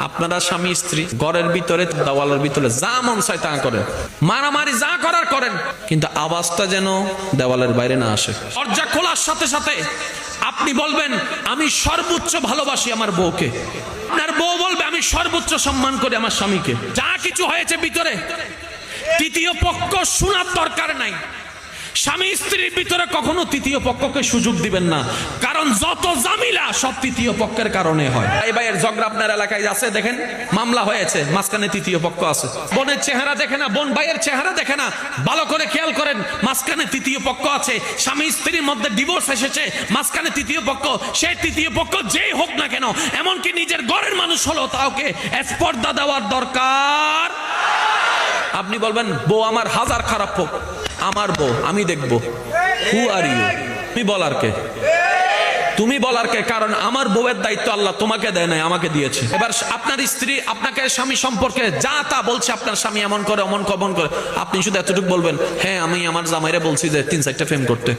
আপনারা স্বামী স্ত্রী ঘরের ভিতরে দেওয়ালের ভিতরে যা মন চায় তা করেন, মারামারি যা করার করেন, কিন্তু আওয়াজটা যেন দেওয়ালের বাইরে না আসে। দরজা খোলার সাথে সাথে আপনি বলবেন আমি সর্বোচ্চ ভালোবাসি আমার বউকে, আপনার বউ বলবে আমি সর্বোচ্চ সম্মান করি আমার স্বামীকে। যা কিছু হয়েছে ভিতরে তৃতীয় পক্ষ শোনার দরকার নাই। স্বামী স্ত্রীর ভিতরে কখনো তৃতীয় পক্ষকে সুযোগ দিবেন না, কারণ যত জামিলা সব তৃতীয় পক্ষের কারণে হয়। এই ভাইয়ের ঝগড়া আপনার এলাকায় আছে, দেখেন মামলা হয়েছে, মাঝখানে তৃতীয় পক্ষ আছে। বোনের চেহারা দেখে না, বোন ভাইয়ের চেহারা দেখে না, ভালো করে খেয়াল করেন, মাঝখানে তৃতীয় পক্ষ আছে। স্বামী স্ত্রীর মধ্যে ডিভোর্স এসেছে, মাঝখানে তৃতীয় পক্ষ। সেই তৃতীয় পক্ষ যেই হোক না কেন, এমনকি নিজের ঘরের মানুষ হলো, তাওকে স্পর্ধা দেওয়ার দরকার। আপনি বলবেন বউ আমার হাজার খারাপ হোক, আমার বউ আমি দেখবো। হু আর ইউ? তুমি বলার কে? তুমি বলার কে? কারণ আমার বউয়ের দায়িত্ব আল্লাহ তোমাকে দেয় নাই, আমাকে দিয়েছে। এবার আপনার স্ত্রী আপনাকে স্বামী সম্পর্কে যা তা বলছে, আপনার স্বামী এমন করে অমন করে, আপনি শুধু এতটুকু বলবেন, হ্যাঁ আমি আমার জামাইরে বলছি যে 3-4টা প্রেম করতে।